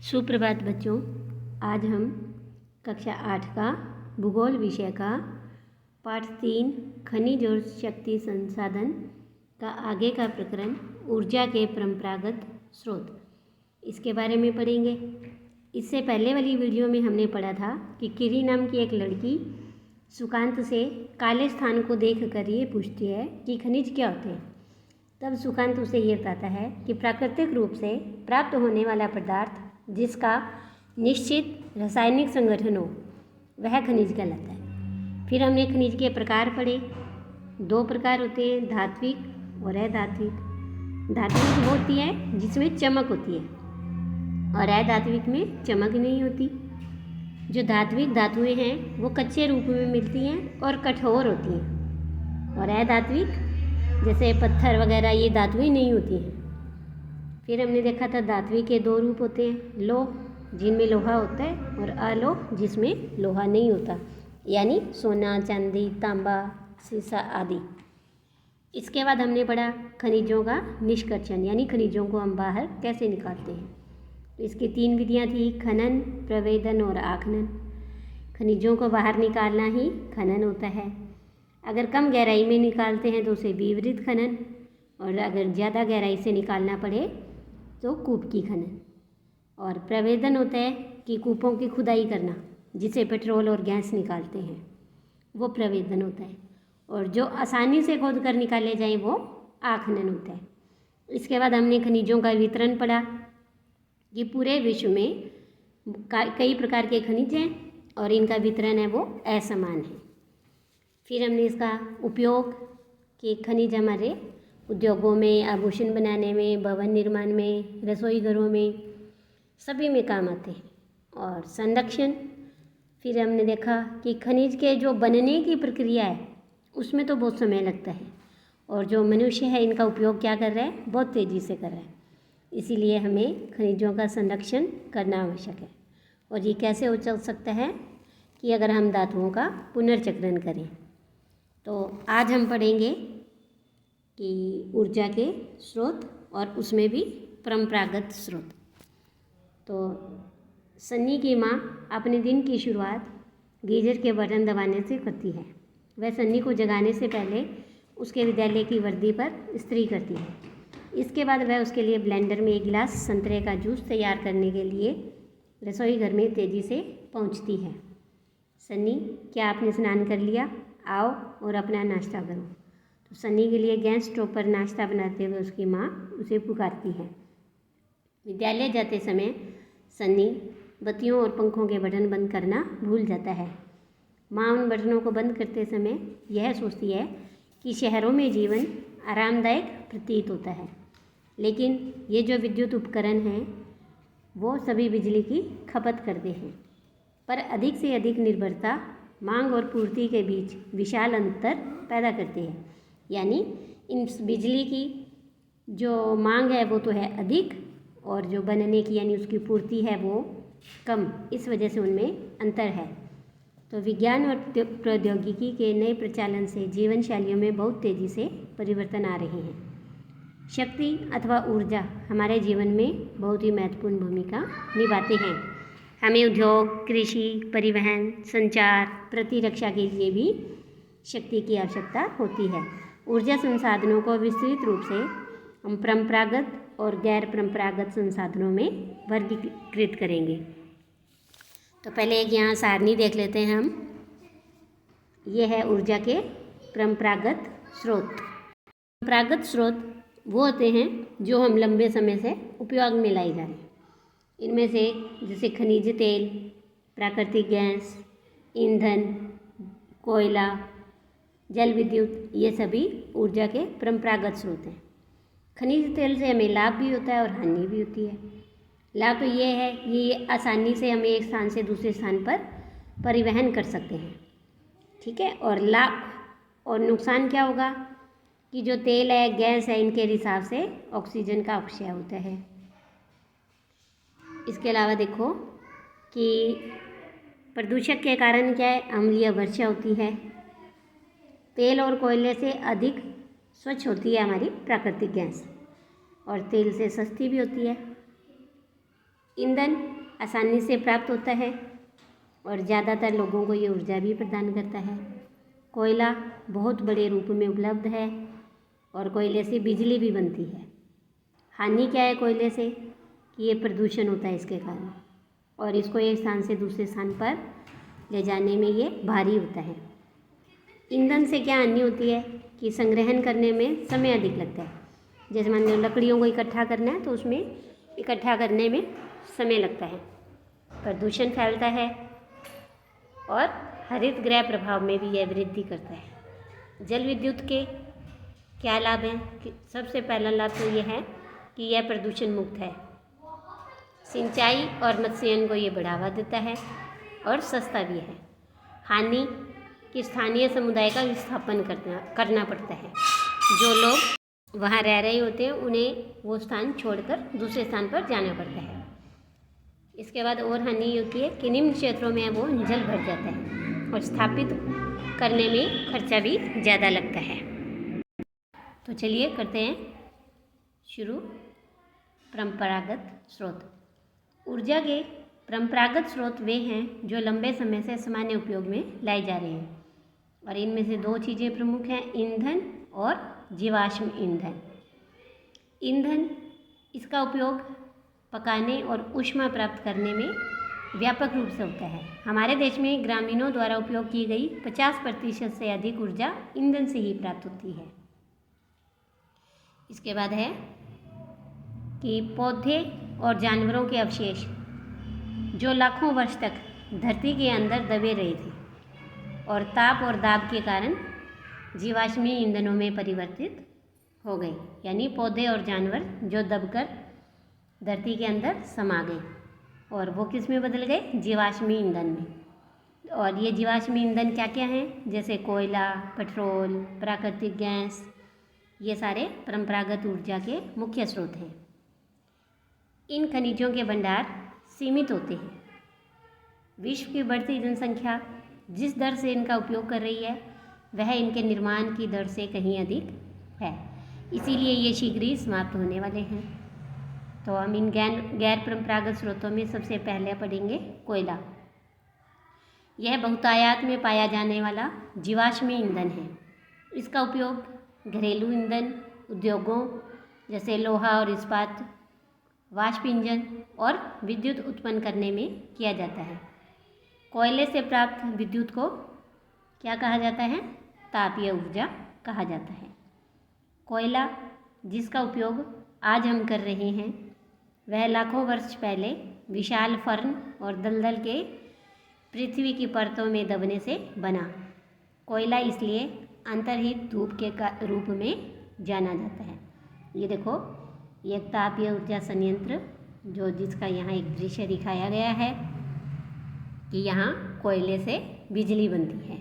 सुप्रभात बच्चों। आज हम कक्षा 8 का भूगोल विषय का पाठ 3 खनिज और शक्ति संसाधन का आगे का प्रकरण ऊर्जा के परंपरागत स्रोत, इसके बारे में पढ़ेंगे। इससे पहले वाली वीडियो में हमने पढ़ा था कि किरी नाम की एक लड़की सुकांत से काले स्थान को देखकर ये पूछती है कि खनिज क्या होते हैं। तब सुकांत उसे ये बताता है कि प्राकृतिक रूप से प्राप्त होने वाला पदार्थ जिसका निश्चित रासायनिक संगठन हो वह खनिज कहलाता है। फिर हमने खनिज के प्रकार पढ़े। 2 प्रकार होते हैं, धात्विक और अधात्विक। धात्विक वो होती है जिसमें चमक होती है और अधात्विक में चमक नहीं होती। जो धात्विक धातुएं हैं वो कच्चे रूप में मिलती हैं और कठोर होती हैं, और अधात्विक जैसे पत्थर वगैरह ये धातुएं नहीं होती हैं। फिर हमने देखा था धात्विक के 2 रूप होते हैं, लोह जिनमें लोहा होता है और अलोह जिसमें लोहा नहीं होता, यानी सोना, चांदी, तांबा, सीसा आदि। इसके बाद हमने पढ़ा खनिजों का निष्कर्षण, यानी खनिजों को हम बाहर कैसे निकालते हैं। तो इसकी 3 विधियाँ थी, खनन, प्रवेदन और आखनन। खनिजों को बाहर निकालना ही खनन होता है। अगर कम गहराई में निकालते हैं तो उसे विवरित खनन, और अगर ज़्यादा गहराई से निकालना पड़े तो कूप की खनन। और प्रवेदन होता है कि कूपों की खुदाई करना, जिसे पेट्रोल और गैस निकालते हैं, वो प्रवेदन होता है। और जो आसानी से खोद कर निकाले जाएं वो आखनन होता है। इसके बाद हमने खनिजों का वितरण पढ़ा कि पूरे विश्व में कई प्रकार के खनिज हैं और इनका वितरण है वो असमान है। फिर हमने इसका उपयोग कि खनिज हमारे उद्योगों में, आभूषण बनाने में, भवन निर्माण में, रसोई घरों में, सभी में काम आते हैं। और संरक्षण, फिर हमने देखा कि खनिज के जो बनने की प्रक्रिया है उसमें तो बहुत समय लगता है, और जो मनुष्य है इनका उपयोग क्या कर रहा है, बहुत तेज़ी से कर रहा है। इसीलिए हमें खनिजों का संरक्षण करना आवश्यक है। और ये कैसे हो सकता है कि अगर हम धातुओं का पुनर्चक्रण करें। तो आज हम पढ़ेंगे कि ऊर्जा के स्रोत और उसमें भी परंपरागत स्रोत। तो सन्नी की माँ अपने दिन की शुरुआत गीजर के बटन दबाने से करती है। वह सन्नी को जगाने से पहले उसके विद्यालय की वर्दी पर इस्त्री करती है। इसके बाद वह उसके लिए ब्लेंडर में 1 गिलास संतरे का जूस तैयार करने के लिए रसोई घर में तेज़ी से पहुँचती है। सन्नी, क्या आपने स्नान कर लिया? आओ और अपना नाश्ता करो। तो सन्नी के लिए गैस स्टोव पर नाश्ता बनाते हुए उसकी माँ उसे पुकारती है। विद्यालय जाते समय सन्नी बत्तियों और पंखों के बटन बंद करना भूल जाता है। माँ उन बटनों को बंद करते समय यह सोचती है कि शहरों में जीवन आरामदायक प्रतीत होता है, लेकिन ये जो विद्युत उपकरण हैं वो सभी बिजली की खपत करते हैं। पर अधिक से अधिक निर्भरता मांग और पूर्ति के बीच विशाल अंतर पैदा करती है। यानी इन बिजली की जो मांग है वो तो है अधिक, और जो बनने की यानी उसकी पूर्ति है वो कम। इस वजह से उनमें अंतर है। तो विज्ञान और प्रौद्योगिकी के नए प्रचलन से जीवन शैलियों में बहुत तेज़ी से परिवर्तन आ रहे हैं। शक्ति अथवा ऊर्जा हमारे जीवन में बहुत ही महत्वपूर्ण भूमिका निभाते हैं। हमें उद्योग, कृषि, परिवहन, संचार, प्रतिरक्षा के लिए भी शक्ति की आवश्यकता होती है। ऊर्जा संसाधनों को विस्तृत रूप से हम परंपरागत और गैर परंपरागत संसाधनों में वर्गीकृत करेंगे। तो पहले एक यहाँ सारणी देख लेते हैं हम। ये है ऊर्जा के परंपरागत स्रोत। परंपरागत स्रोत वो होते हैं जो हम लंबे समय से उपयोग में लाई जा रहे हैं। इनमें से जैसे खनिज तेल, प्राकृतिक गैस, ईंधन, कोयला, जल विद्युत, ये सभी ऊर्जा के परंपरागत स्रोत हैं। खनिज तेल से हमें लाभ भी होता है और हानि भी होती है। लाभ तो ये है कि ये आसानी से हमें एक स्थान से दूसरे स्थान पर परिवहन कर सकते हैं, ठीक है। और लाभ और नुकसान क्या होगा कि जो तेल है, गैस है, इनके रिसाव से ऑक्सीजन का अपक्षय होता है। इसके अलावा देखो कि प्रदूषक के कारण क्या है, अम्लीय वर्षा होती है। तेल और कोयले से अधिक स्वच्छ होती है हमारी प्राकृतिक गैस, और तेल से सस्ती भी होती है। ईंधन आसानी से प्राप्त होता है और ज़्यादातर लोगों को ये ऊर्जा भी प्रदान करता है। कोयला बहुत बड़े रूप में उपलब्ध है और कोयले से बिजली भी बनती है। हानि क्या है कोयले से कि ये प्रदूषण होता है इसके कारण, और इसको एक स्थान से दूसरे स्थान पर ले जाने में ये भारी होता है। ईंधन से क्या हानि होती है कि संग्रहण करने में समय अधिक लगता है। जैसे मान लो लकड़ियों को इकट्ठा करना है तो उसमें इकट्ठा करने में समय लगता है, प्रदूषण फैलता है और हरित गृह प्रभाव में भी यह वृद्धि करता है। जल विद्युत के क्या लाभ हैं कि सबसे पहला लाभ तो यह है कि यह प्रदूषण मुक्त है। सिंचाई और मत्स्यन को ये बढ़ावा देता है और सस्ता भी है। हानि कि स्थानीय समुदाय का विस्थापन करना पड़ता है। जो लोग वहाँ रह रहे होते हैं उन्हें वो स्थान छोड़कर दूसरे स्थान पर जाना पड़ता है। इसके बाद और हानि होती है कि निम्न क्षेत्रों में वो जल भर जाता है और स्थापित करने में खर्चा भी ज़्यादा लगता है। तो चलिए करते हैं शुरू। परंपरागत स्रोत। ऊर्जा के परंपरागत स्रोत वे हैं जो लंबे समय से सामान्य उपयोग में लाए जा रहे हैं, और इनमें से दो चीज़ें प्रमुख हैं, ईंधन और जीवाश्म ईंधन। ईंधन इसका उपयोग पकाने और ऊष्मा प्राप्त करने में व्यापक रूप से होता है। हमारे देश में ग्रामीणों द्वारा उपयोग की गई 50% से अधिक ऊर्जा ईंधन से ही प्राप्त होती है। इसके बाद है कि पौधे और जानवरों के अवशेष जो लाखों वर्ष तक धरती के अंदर दबे रहे थे और ताप और दाब के कारण जीवाश्मी ईंधनों में परिवर्तित हो गए, यानी पौधे और जानवर जो दबकर धरती के अंदर समा गए और वो किस में बदल गए, जीवाश्मी ईंधन में। और ये जीवाश्मी ईंधन क्या क्या हैं, जैसे कोयला, पेट्रोल, प्राकृतिक गैस, ये सारे परंपरागत ऊर्जा के मुख्य स्रोत हैं। इन खनिजों के भंडार सीमित होते हैं। विश्व की बढ़ती जनसंख्या जिस दर से इनका उपयोग कर रही है वह इनके निर्माण की दर से कहीं अधिक है, इसीलिए ये शीघ्र ही समाप्त होने वाले हैं। तो हम इन गैर परंपरागत स्रोतों में सबसे पहले पढ़ेंगे कोयला। यह बहुतायत में पाया जाने वाला जीवाश्मी ईंधन है। इसका उपयोग घरेलू ईंधन, उद्योगों जैसे लोहा और इस्पात, वाष्प इंजन और विद्युत उत्पन्न करने में किया जाता है। कोयले से प्राप्त विद्युत को क्या कहा जाता है, तापीय ऊर्जा कहा जाता है। कोयला जिसका उपयोग आज हम कर रहे हैं वह लाखों वर्ष पहले विशाल फर्न और दलदल के पृथ्वी की परतों में दबने से बना। कोयला इसलिए अंतर्हित धूप के रूप में जाना जाता है। ये देखो, ये एक तापीय ऊर्जा संयंत्र जो जिसका यहाँ एक दृश्य दिखाया गया है कि यहाँ कोयले से बिजली बनती है,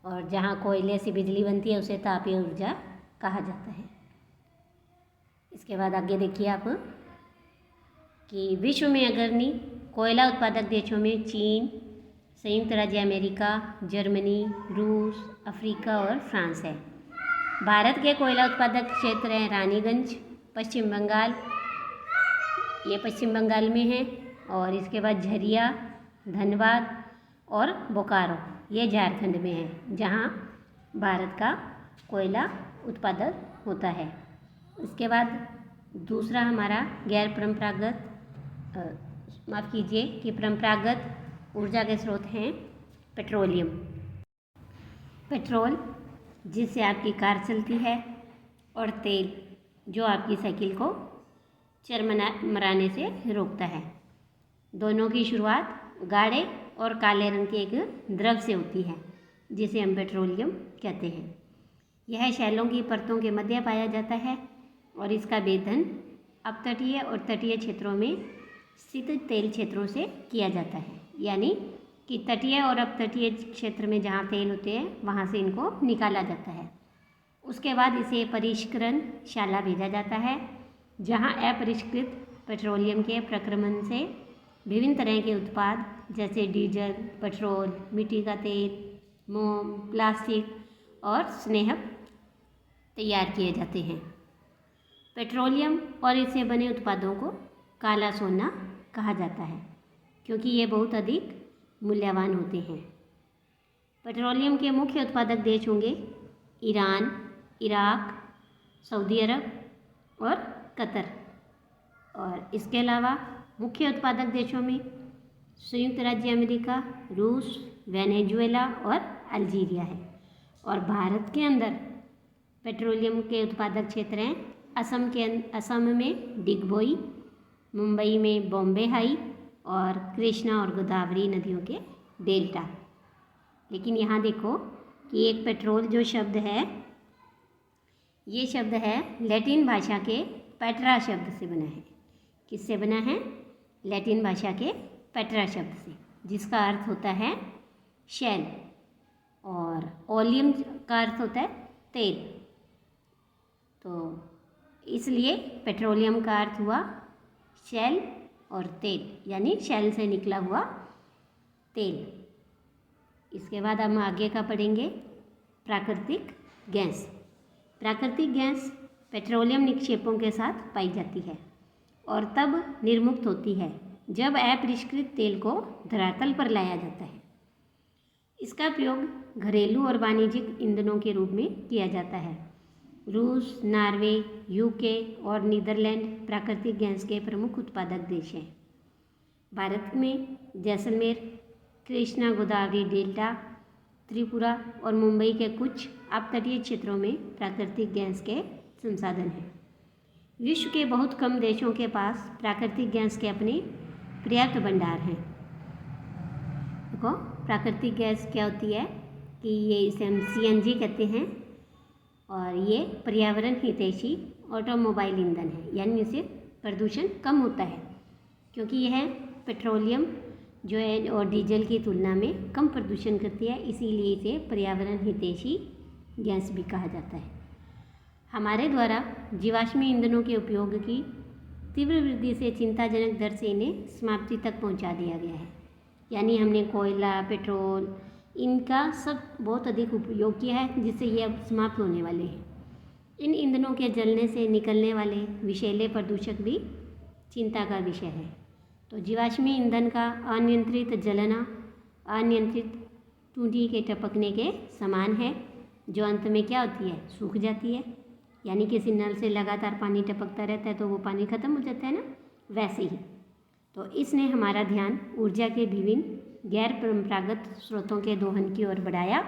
और जहाँ कोयले से बिजली बनती है उसे तापीय ऊर्जा कहा जाता है। इसके बाद आगे देखिए आप कि विश्व में अग्रणी कोयला उत्पादक देशों में चीन, संयुक्त राज्य अमेरिका, जर्मनी, रूस, अफ्रीका और फ्रांस है। भारत के कोयला उत्पादक क्षेत्र हैं रानीगंज, पश्चिम बंगाल, ये पश्चिम बंगाल में है, और इसके बाद झरिया, धनबाद और बोकारो, ये झारखंड में है, जहाँ भारत का कोयला उत्पादन होता है। इसके बाद दूसरा हमारा गैर परंपरागत माफ़ कीजिए कि परंपरागत ऊर्जा के स्रोत हैं पेट्रोलियम। पेट्रोल जिससे आपकी कार चलती है, और तेल जो आपकी साइकिल को चरमराने से रोकता है। दोनों की शुरुआत गाढ़े और काले रंग के एक द्रव से होती है जिसे हम पेट्रोलियम कहते हैं। यह शैलों की परतों के मध्य पाया जाता है और इसका वेधन अपतटीय और तटीय क्षेत्रों में स्थित तेल क्षेत्रों से किया जाता है, यानी कि तटीय और अपतटीय क्षेत्र में जहाँ तेल होते हैं वहाँ से इनको निकाला जाता है। उसके बाद इसे परिष्करण शाला भेजा जाता है, जहाँ अपरिष्कृत पेट्रोलियम के प्रक्रमण से विभिन्न तरह के उत्पाद जैसे डीजल, पेट्रोल, मिट्टी का तेल, मोम, प्लास्टिक और स्नेहक तैयार किए जाते हैं। पेट्रोलियम और इससे बने उत्पादों को काला सोना कहा जाता है, क्योंकि ये बहुत अधिक मूल्यवान होते हैं। पेट्रोलियम के मुख्य उत्पादक देश होंगे ईरान, इराक, सऊदी अरब और कतर। और इसके अलावा मुख्य उत्पादक देशों में संयुक्त राज्य अमेरिका, रूस, वेनेजुएला और अल्जीरिया है। और भारत के अंदर पेट्रोलियम के उत्पादक क्षेत्र हैं असम में डिगबोई, मुंबई में बॉम्बे हाई और कृष्णा और गोदावरी नदियों के डेल्टा। लेकिन यहाँ देखो कि एक पेट्रोल जो शब्द है, ये शब्द है लैटिन भाषा के पेट्रा शब्द से बना है। किससे बना है? लैटिन भाषा के पेट्रा शब्द से, जिसका अर्थ होता है शैल, और ओलियम का अर्थ होता है तेल। तो इसलिए पेट्रोलियम का अर्थ हुआ शैल और तेल, यानी शैल से निकला हुआ तेल। इसके बाद हम आगे का पढ़ेंगे प्राकृतिक गैस। प्राकृतिक गैस पेट्रोलियम निक्षेपों के साथ पाई जाती है और तब निर्मुक्त होती है जब अपरिष्कृत तेल को धरातल पर लाया जाता है। इसका प्रयोग घरेलू और वाणिज्यिक ईंधनों के रूप में किया जाता है। रूस, नॉर्वे, यूके और नीदरलैंड प्राकृतिक गैस के प्रमुख उत्पादक देश हैं। भारत में जैसलमेर, कृष्णा गोदावरी डेल्टा, त्रिपुरा और मुंबई के कुछ अपतटीय क्षेत्रों में प्राकृतिक गैस के संसाधन हैं। विश्व के बहुत कम देशों के पास प्राकृतिक गैस के अपने पर्याप्त भंडार हैं। देखो प्राकृतिक गैस क्या होती है कि ये इसे हम CNG कहते हैं, और ये पर्यावरण हितैषी ऑटोमोबाइल ईंधन है, यानी इससे प्रदूषण कम होता है, क्योंकि यह पेट्रोलियम जो है और डीजल की तुलना में कम प्रदूषण करती है, इसीलिए इसे पर्यावरण हितैषी गैस भी कहा जाता है। हमारे द्वारा जीवाश्म ईंधनों के उपयोग की तीव्र वृद्धि से चिंताजनक दर से इन्हें समाप्ति तक पहुंचा दिया गया है। यानी हमने कोयला, पेट्रोल, इनका सब बहुत अधिक उपयोग किया है, जिससे ये अब समाप्त होने वाले हैं। इन ईंधनों के जलने से निकलने वाले विषैले प्रदूषक भी चिंता का विषय है। तो जीवाश्मी ईंधन का अनियंत्रित जलना अनियंत्रित टूटी के टपकने के समान है, जो अंत में क्या होती है? सूख जाती है। यानी किसी नल से लगातार पानी टपकता रहता है तो वो पानी खत्म हो जाता है ना, वैसे ही। तो इसने हमारा ध्यान ऊर्जा के विभिन्न गैर परंपरागत स्रोतों के दोहन की ओर बढ़ाया,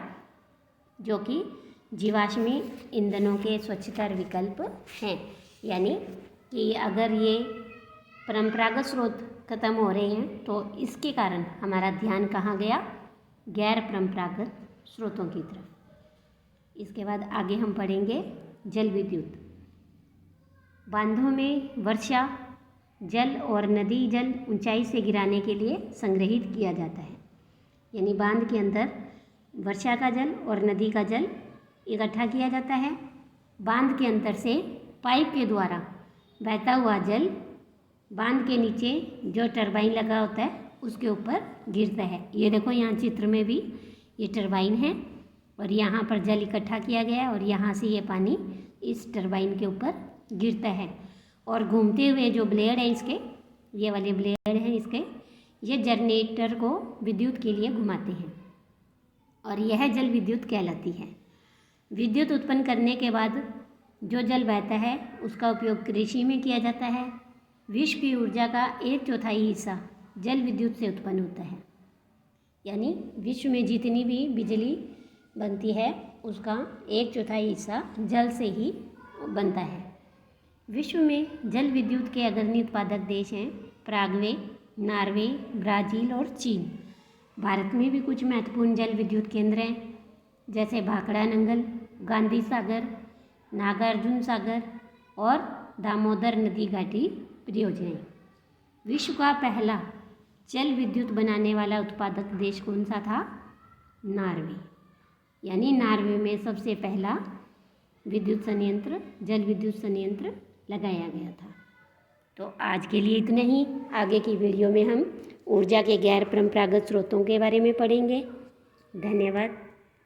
जो कि जीवाश्मी ईंधनों के स्वच्छतर विकल्प हैं। यानी कि अगर ये परंपरागत स्रोत खत्म हो रहे हैं तो इसके कारण हमारा ध्यान कहाँ गया? गैर परंपरागत स्रोतों की तरफ। इसके बाद आगे हम पढ़ेंगे जल विद्युत। बांधों में वर्षा जल और नदी जल ऊंचाई से गिराने के लिए संग्रहित किया जाता है। यानी बांध के अंदर वर्षा का जल और नदी का जल इकट्ठा किया जाता है। बांध के अंदर से पाइप के द्वारा बहता हुआ जल बांध के नीचे जो टरबाइन लगा होता है उसके ऊपर गिरता है। ये देखो यहाँ चित्र में भी ये टरबाइन है और यहाँ पर जल इकट्ठा किया गया है और यहाँ से ये पानी इस टरबाइन के ऊपर गिरता है। और घूमते हुए जो ब्लेड हैं इसके, ये वाले ब्लेड हैं इसके, ये जनरेटर को विद्युत के लिए घुमाते हैं और यह जल विद्युत कहलाती है। विद्युत उत्पन्न करने के बाद जो जल बहता है उसका उपयोग कृषि में किया जाता है। विश्व की ऊर्जा का 1/4 हिस्सा जल विद्युत से उत्पन्न होता है। यानी विश्व में जितनी भी बिजली बनती है उसका 1/4 हिस्सा जल से ही बनता है। विश्व में जल विद्युत के अग्रणी उत्पादक देश हैं पराग्वे, नॉर्वे, ब्राज़ील और चीन। भारत में भी कुछ महत्वपूर्ण जल विद्युत केंद्र हैं, जैसे भाखड़ा नंगल, गांधी सागर, नागार्जुन सागर और दामोदर नदी घाटी परियोजनाएं। विश्व का पहला जल विद्युत बनाने वाला उत्पादक देश कौन सा था? नॉर्वे। यानी नॉर्वे में सबसे पहला विद्युत संयंत्र, जल विद्युत संयंत्र लगाया गया था। तो आज के लिए इतना ही। आगे की वीडियो में हम ऊर्जा के गैर परंपरागत स्रोतों के बारे में पढ़ेंगे। धन्यवाद।